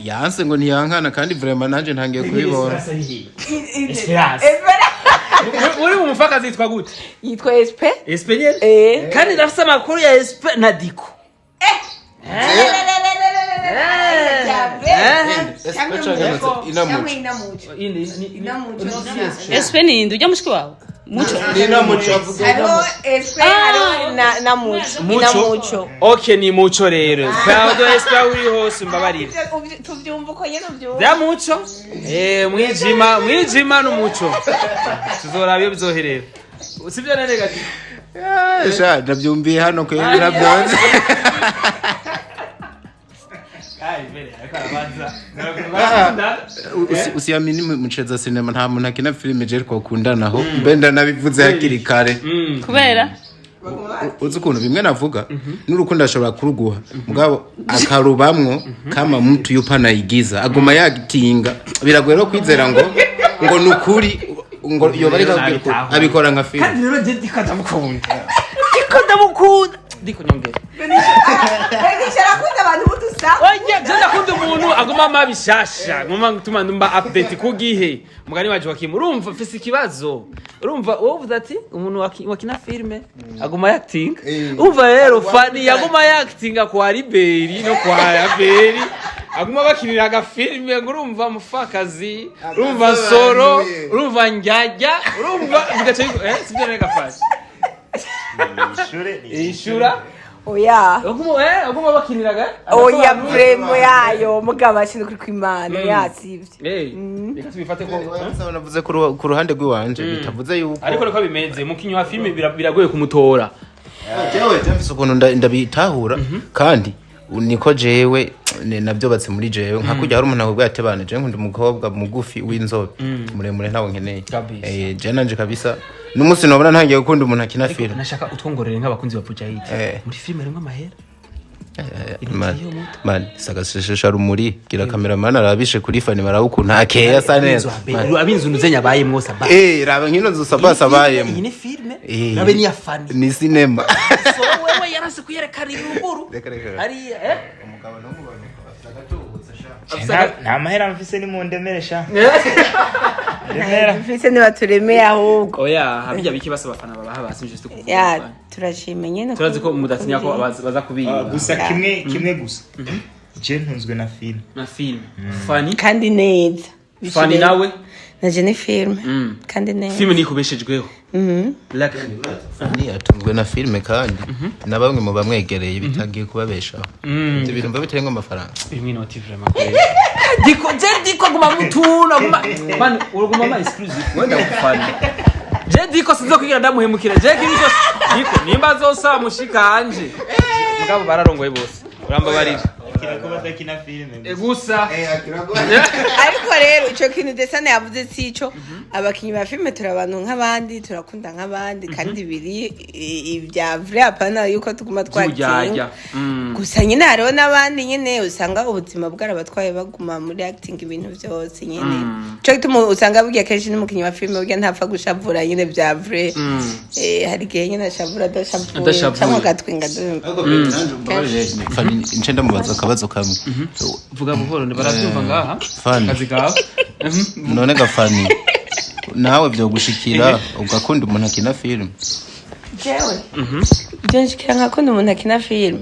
yanse ngo ntiyankana kandi vraiment nanje ntangiye kubibona muri mu mufaka zitwa gute yitwa SP nyene kandi nafise amakuru ya SP na Diko SP ni ndu ujya mushiki wawe mucho nina mucho halo SP halo na mucho okay ni mucho rero pado SP uri hose mbabarira tuvyumva ko nyene uvyumva ya mucho mwijima no mucho tuzorabyo bizoherera sivyo nene gati sha ndabyumbiye hano ko yira byonze usiamini mcheza sinema nta muntu akina filime je ko kundanaho mbenda nabivuze hakiri kare kubera uzi ukuntu bimwe navuga n'urukundo ashobora kuruguha mugabo akarubamwo kama mtu yupana igiza aguma yagitinga biragoye kwizera ngo nukuri ngo yo bari abikora nka filime kandi rero je ndamukunda Diko nyongera nishara abantu butusa oya je ndakunda umuntu aguma mabishasha ngoma gutuma ndumba update kugihe mugani waje wakimu urumva fise ikibazo urumva wowe uvuze ati umuntu wakina filme aguma acting umva rero Fanny yaguma acting kwa Liberi no kwa Aberi aguma bakinira aga filme urumva mufakazi urumva soro urumva njajya urumva bigace sibyo nega fashi ishura oya aguma bakiniraga oya premo yayo mugabo ashinde kuri kwimana yasivye reka tubifate ko navuze ku ruhande rw'iwanje bitavuze yuko ariko reko bimeze mu kinyo wa filme biragoye kumutora jewe jamfise ukuntu ndabitahura kandi niko jewe nabyubatse muri jewe nka kujya hari umuntu ahubwo yatebane je nkunda umukobwa mugufi w'inzobe muremure ntawo nkeneye je nanje kabisa n'umunsi nobona ntangiye gukunda umuntu akina filme nashaka utwongorere nk'abakunzi ba Pujahidi muri filme rimwe amahera man sagashesha rumuri gira cameraman arabishe kuri Fanny barawukuntu akeya sa neza abinzu nuzenya baye mwose ba raba nkino zosabasa bayemo iyi ni filme rabe ni ya Fanny ni cinema so wewe yarase kuyerekana iruguru ari umugabo no mubano nta mahera mfise ni mu ndemeresha Ufise nibaturemeye ahubwo oya habijya biki basa bafana babaha basi juste kuvuga ya turashime nyene turazi ko mudatinya ko baza kubiba gusa kimwe gusa je ntunzwe na film Fanny kandi neza Fanny nawe naje ni filme kandi neza filme ni kubeshejweho like Fanny atunzwe na filme kandi na bamwe mu bamwegereye bitagiye kubabeshaho ibyo bintu mba bitarenga amafaranga bimwe noti vraiment diko guma mutuna guma man uruguma ma exclusive wenda kufana diko sinzo kugira ndamuhemukira kibiko diko nimba zosa mushika hanje mugabo bararongoye bose uramba barije kirako badakina filme gusa ariko rero ico kintu desane yavuze sico abakinyi ba filme turabantu nk'abandi turakunda nk'abandi kandi biri ibya vrai apana yuko tuguma twakinga gusa nyine hariho n'abandi nyine usanga ubuzima bwarabatwaye baguma muri acting ibintu byose nyine ico gituma usanga bugiye kenshi n'umukinyi wa filme burya ntapfa gushavura nyine bya vrai hari gihe nyine ashavura adashavura cyangwa gatwinga Fanny ncenda mubaza akabazo kamwe vuga buhoro ne barabyumva ngaha Fanny kazi gawe none ga Fanny nawe byo gushikira ugakunda umuntu akina film jewe byo nshikira nkakunda umuntu akina film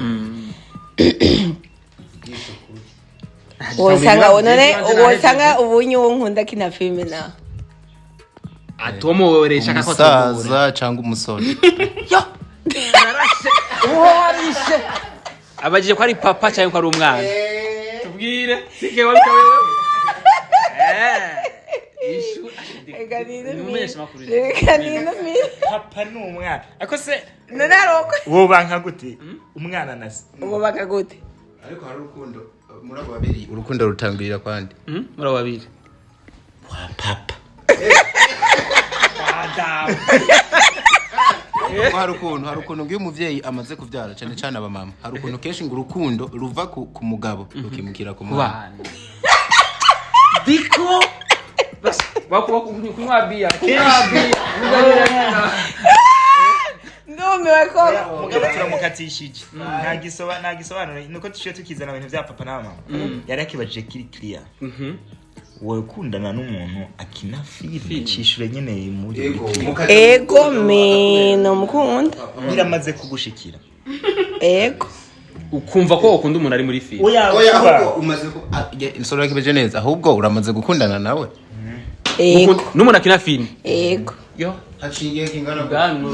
wosanga ubunyu nkunda kina filme na atomoresha kako umusaza cyangwa umusore yo arashe warishe abajije ko ari papa cyangwa ko ari umwana tubwire sike wabika wewe ishu papa ni umwana ako se nanaroko wobanka gute umwana nasi wobanka gute ariko hari urukundo muri abo babiri urukundo rutangirira kwandi muri abo babiri wa papa adam hari ukuntu ngiyo umuvyeyi amaze kuvyara cyane cyane aba mama hari ukuntu kenshi ngo urukundo ruva ku mugabo rukimukira ku mwana diko bako kunywa bia ndumiwe ko mugabo turamukatishije ntagisobanura nuko tushiye tukizana ibintu bya papa na mama yari akibajije kiri clear wowe kundana n'umuntu akina filime cishure nyene muri ego me no mukunda biramaze kugushikira ego ukumva ko ukunda umuntu ari muri filime oya ahubwo umaze insoro kibeje neza ahubwo uramaze gukundana nawe ego n'umuntu akina filime ego yo haciye kingana bwangu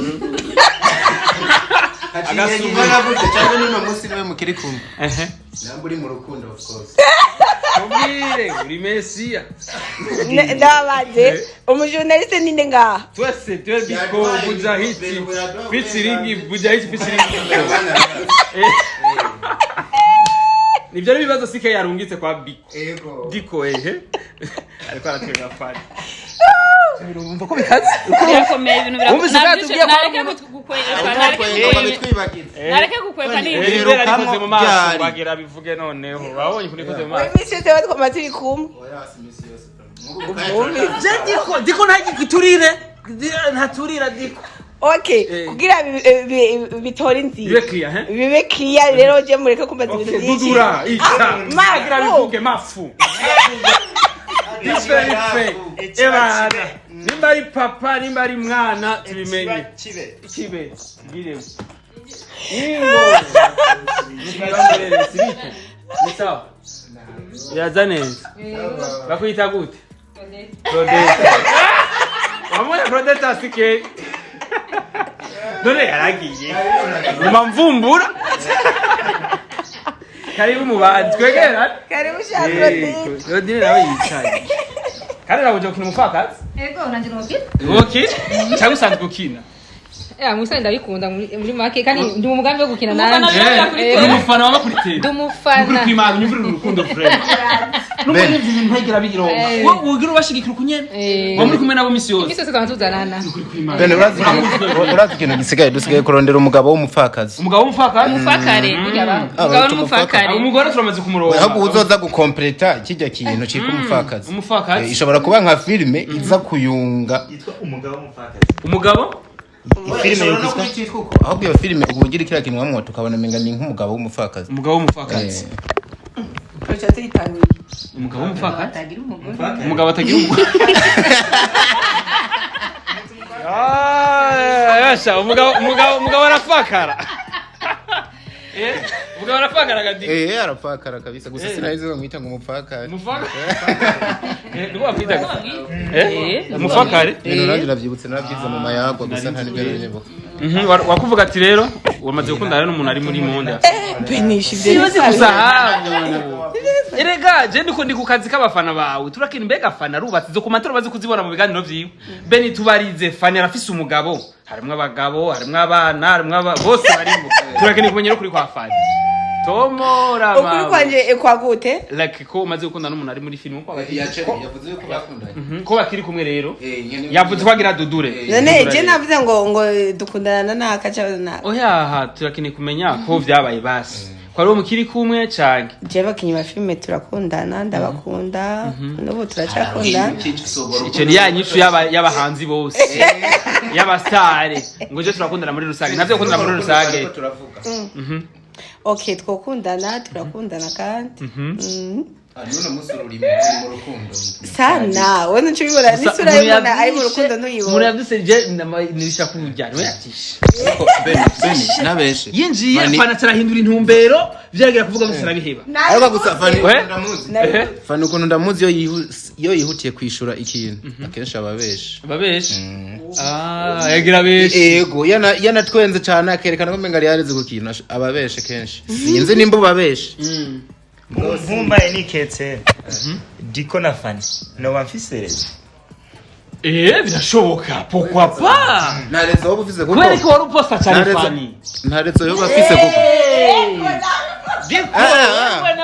haciye kingana gute cyangwa ni mamusi nawe mukiri kumwe namba uri mu rukundo of course ubwire uri Mesiya ndabaje umujournaliste ninde ngaha twese biko bujahiti featuring bujahiti nibyo bibazo sike yarungitse kwa biko diko ariko aratwega Fanny urumva ko bikaze birakomeye ibintu nareke gukwepa ni ibintu arikoze mu maso bagira bivuge noneho babonye kunikoze mu maso imisi yose batwamaze kumwe diko ntagiturire ntaturira diko okay kugira bitora inzira bibe clear rero je mureke kumbaza ibintu byinshi dudura ica magira bivuge mafu Ebana nimba ari papa nimba ari mwana tubimenye kibe ngire ingo ni sawa yazaneza bakwita gute Claudette wamwe Claudette asike none yaragiye mumvumbura karibu mubanzi kwegera karibu shakoti Claudine nawe yicaye kandi nawe uje kumufakaza ego nanje ngokina okay cyangwa usanzwe gukina musa ndabikunda muri make kandi ndi mu mugambi wo gukina nanje ndi umufana wa kuri tele ndi umufana kuri kwimana unyumvira urukundo friend numva ibintu ntagira bironka wowe ugira ubashigikira kunyene wa muri kumwe nabo misi yose imisi yose twantuzanana bene urazi ikintu gisigaye dusigaye kurondera umugabo w'umupfakazi umufakare umugabo n'umufakare umugore turamaze kumuronga ahubwo uzoza gukompleta kijya kintu cika umupfakazi ishobora kuba nka filme iza kuyunga yitwa umugabo w'umupfakazi umugabo filme yitwa ahubwo iyo filme ubugira kira kintu mwamwo tukabona menga ni nk'umugabo w'umupfakazi Prochate itanguye. Umugabo w'umupfakazi Atagira umugore. umugabo atagira umugore yasha umugabo arafakara umugabo arafakara gadi arafakara kabisa gusa sinahize bamwita ngo umupfakari umufakari nanjye navyibutse narabyize mu mayagwa gusa ntari byo nyebuka wakuvuga ati rero wamaze gukundana n'umuntu ari muri monde Benishi siyozi gusahabu erega je ndi ku kazi k'abafana bawe turakina mbega afana rubatse zo kumatoro bazi kuzibona mu biganiro vyiwe beni tubarize fani arafise umugabo harimwe abagabo harimwe abana harimwe bose barimo turakina kumenyera kuri kwa fani tomora ukuri kwanje kwa gute like ko umaze gukundana n'umuntu ari muri film ko yavuze yuko bakundanye ko bakiri kumwe rero yavuze ko agira dudure none je navuze ngo dukundana nakaca na oya turakina kumenya ko vyabaye basi ko ari umukiri kumwe canke je bakinyi ba filme turakundana ndabakunda n'ubu turacakundana ico ni yanyicu y'abahanzi bose y'abastare ngo je turakundana muri rusange navyo gukundana muri rusange okay twokundana turakundana kandi none musururi mu rukundo sana wone nchibibona nisura yona ari mu rukundo ntuyibona muri yavyose je nirisha kujyana we atisha beni nabeshe yinjiye afana tarahindura intumbero vyagira kuvuga ngo sarabiheba ariko gusa fani ukuntu ndamuzi yo yihutiye kwishura ikintu akenshi ababeshe yagira beshe yego yana twenze cyane akerekana ko menga yareze ku kintu ababeshe kenshi sinzi nimba babeshe nkumbaye niketse diko na Fanny no bamfisereza birashoboka pourquoi pas ntarezo wowe ufise kuko kweri ko wari uposta cyane Fanny ntarezo yo bafise kuko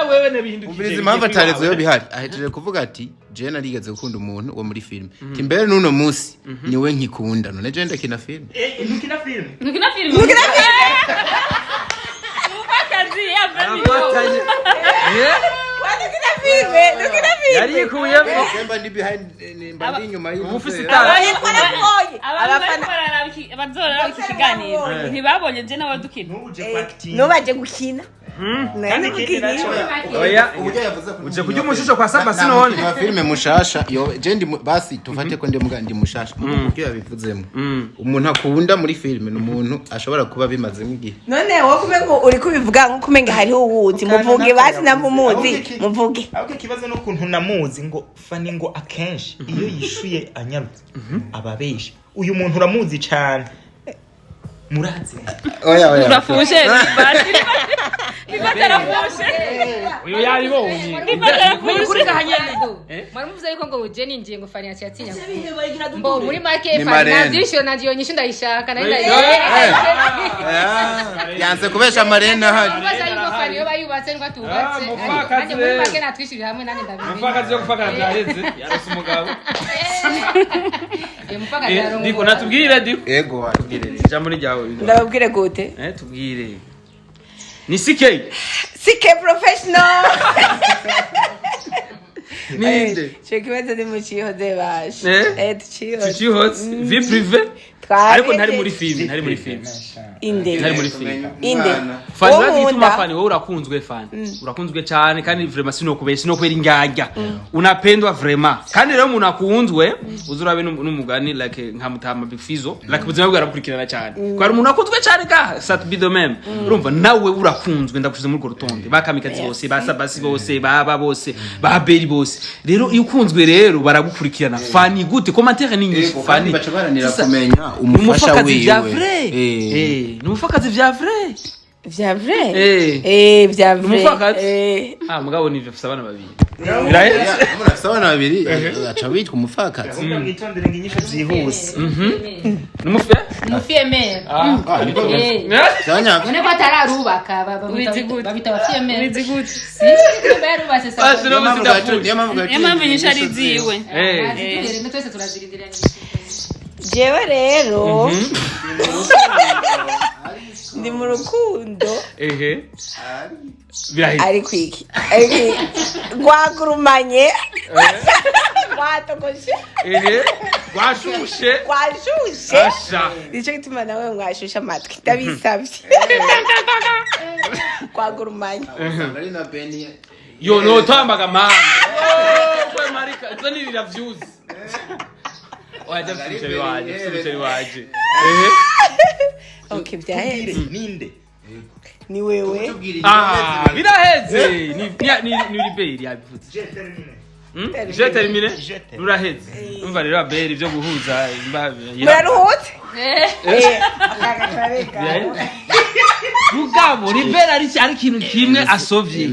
wewe nabihindukiye ubiriza impamvu atarezo yo bihari ahejeje kuvuga ati je narigeze gukunda umuntu wo muri film timbere nuno musi niwe nkikunda none je ndakina film ntukina film umufakazi yavanye yari kuyemo Semba ndi behind mba inyuma ufise itara abazora ikiganiro ntibabonye je n'abadukina nubaje gukina kandi kindi naco oya uje kujya umushusho kwa saba sinone na filme mushasha yo je ndi basi tufate ko ndi mushasha kuko yabivuzemo umuntu akunda muri filme n'umuntu ashobora kuba bimazemo igihe none wowe kumengo uri kubivuga nko kumenga hariho uwuzi muvuge basi namumuzi muvuge ahubwo ikibazo no kuntu namuzi ngo Fanny ngo akenshi iyo yishuye anyarutse ababesha uyu muntu uramuzi cyane murazi oya urafushe nibatarafushe uyo yari bonye nibatarafushe mwari muvuze yuko ngo je ninjiye ngo Fanny yaciye mbo muri make Fanny nazisho nagiyo nyishu ndayishaka nari yanze kubesha marena hari baza yuko Fanny yo bayubatse ngo atubatse kandi muri make natwishirira hamwe nani ndabizi mufakazi yo gufakara byareze yarose umugabo mufakazi yarongo ndiko natubwire ndiko yego watubwire jambo ni jawe ndababwire gute tubwire ni CK professional ninde kibazo ni mu kihoze bashe tucihoze vie privée ariko ntari muri film inde Fanny bazituma Fanny wowe urakunzwe Fanny urakunzwe cyane kandi vraiment sino kwera ingajya unapendwa vraiment kandi rero umuntu akunzwe uzurabe n'umugani like nka mutama bifizo like buzima bwarakurikirana cyane kwari umuntu akunzwe cyane ka sat bido même urumva nawe urakunzwe ndagushize muri rutonde bakamikazi bose basabasi bose baba bose baberi bose rero iyo ukunzwe rero baragukurikirana Fanny gute commentaire ni nyinshi Fanny bacabaranira kumenya umufasha wiwe ni umufakazi vya vrai vya vrai vya vrai umufakazi mugabo nivyo afise abana babiri afise abana babiri aca witwa umufakazi mwitondere nginyisho zihuse umufiyemere none ko atararubaka babita abafiyemere barubatse impamvu nyinshi ari ziwe twese turazirindira jewe rero ndi mu rukundo ari kwiki rwagurumanye rwatogoshe rwashushe nicyo gituma nawe mwashushe amatwi ndabisabye rwagurumanye yo notwambaga mama we marika izo nirira views wajya mfite waje okay byaheze ninde ni wewe biraheze ni liberi yabivuze je termine ruraheze umva rero aberi byo guhuza muraruhutse mugabo libera ari kintu kimwe asovye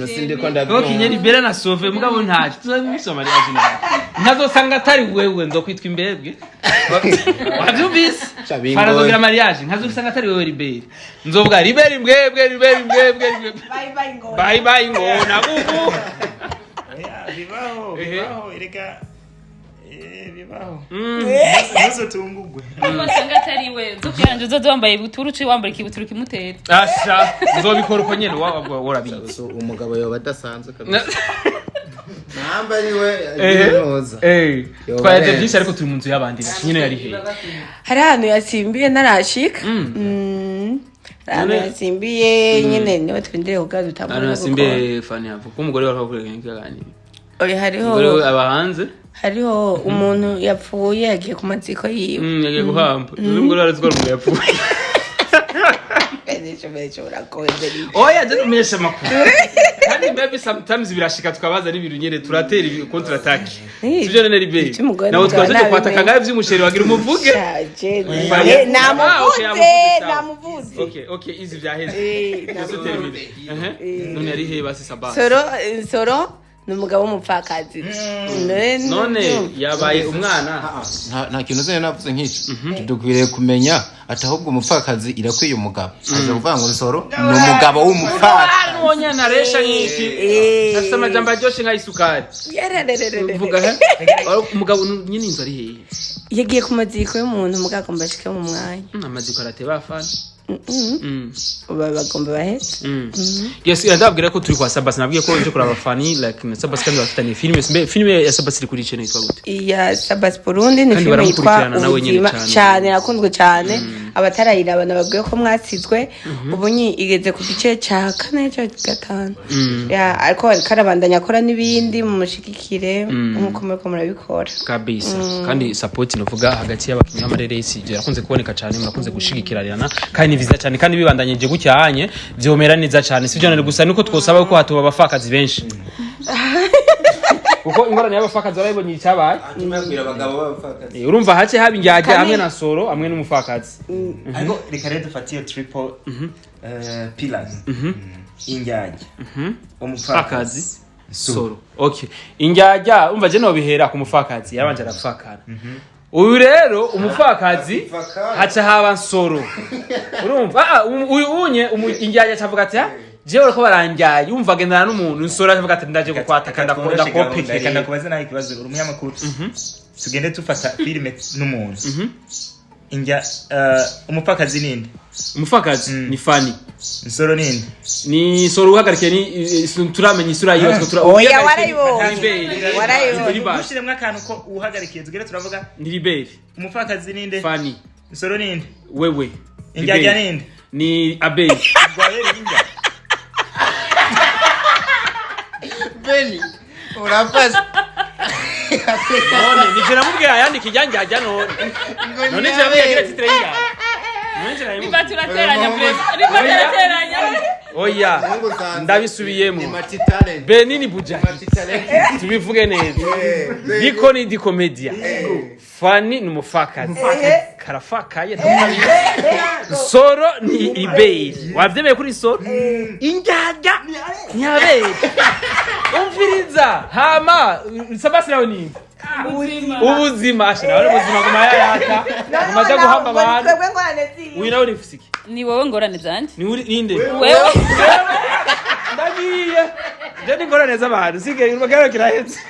ko kinye libera na sove mugabo ntaje tuzabisoma ari azina ntazosanga atari wewe ndokwitwa imbebwe wabyumvise farazogira mariage ntazosanga atari wewe libera nzobwa libera imbwebwe bye ngo nabubu bibaho erega bibaho muzo tungugwe basanga atari we zokiranje uzoze wambaye buturuci wambaye ikibuturu kimutera asha nzobikora uko nyene warabizi umugabo yoba adasanzwe kabisa namba niwe yoza twaje byinshi ariko turi mu nzu y'abandi nyine yari he hari ahantu yasimbiye narashika yasimbiye nyine niwe twindire kugaza utambuye hano yasimbiye Fanny hapo ko umugore wari wakurega nk'ikagani hariho umugore abahanze hariho umuntu yapfuye yagiye ku matsiko yiwe yagiye guhamba umugore warazikora umuntu yapfuye oya je umesha makuru kandi maybe sometimes birashika tukabaza ari ibintu nyene turatera counter attack sivyo nene ribe nawo twaje kwataka ngaye vy'umusheri wagira umuvuge namuvuze okay izi vyaheze none ari he basi sabah soro numugabo w'umupfakazi none yabaye umwana nta kintu zene navuze nk'iki dukwiriye kumenya atahubwo umupfakazi irakwiye umugabo aje kuvuga ngo rusoro ni umugabo w'umupfakazi none naresha nk'iki afite amajambo aryoshe nka isukari vuga he umugabo nyine inzu ari he yagiye ku maziko y'umuntu mugabo mbashike mu mwanya amaziko arateba Fanny bagomba bahetse yes ndabwira ko turi kwa Sabas nabwiye ko nje kuraba Fanny like na Sabas kandi bafitanye filime ya Sabas iri kuri channel yitwa gute iya Sabas Burundi ni filime yitwa ubuzima cyane nakundwe cyane abatarayira abana babwiye ko mwasizwe ubunyi igeze ku gice cya 4 cyo 5 ya ariko karabandanya akora nibindi mu mushikikire nkuko muriko murabikora kabisa kandi support novuga hagati y'abakinnyi b'amareresi yarakunze kuboneka cyane murakunze gushigikirana kandi viza cyane kandi bibandanyije gucyanye byomera neza cyane sivyo nari gusa niko twosaba ko hatuba abafakazi benshi kuko ingorane y'abafakazi barayibonye icyabaye tumabwira abagabo b'abafakazi urumva hace haba injyaje hamwe na soro hamwe n'umufakazi ariko reka rero dufatiye triple pillars injyaje umufakazi soro okay injyaja umva je no bihera ku mufakazi yabanje arafakana uyu rero umufakazi haca haba soro urumva uyu unye injyaja cavuga ati jewe ko baranjyaye yumva gendana n'umuntu nsoro avuga ati ndaje gukwataka ndakunda kopekere kandi kubaza naho ikibazo uri umunyamakuru tugende tufata filime n'umuntu injya umupfakazi ninde umupfakazi ni Fanny nsoro ninde ni soro uhagarikiye ni turamenye isura yiwe oya warayibonye ushiremwe akantu ko uhagarikiye tugere turavuga ni liberi umupfakazi ninde Fanny nsoro ninde wewe injya ninde ni abeli Benny urafase none nijera mubwira yandi kijyanjya none nijera mubwira titre yinga Riba turateranya oya ndabisubiyemo ni multi talent Benini Buja multi talent tubivuge neza Diko ni di komedia Fanny ni umufakazi karafakaye Soro ni Ibara wavyemeye kuri Soro injyaga nyabere umviriza hama sabasi nawe ni ubuzima ashira wari ubuzima guma yayata umaze guhamba abantu winawe ni Ufise ni wowe ngorane zanje ni uri ninde wewe ndagiye je ni ngorane z'abantu sige urugero kirahetse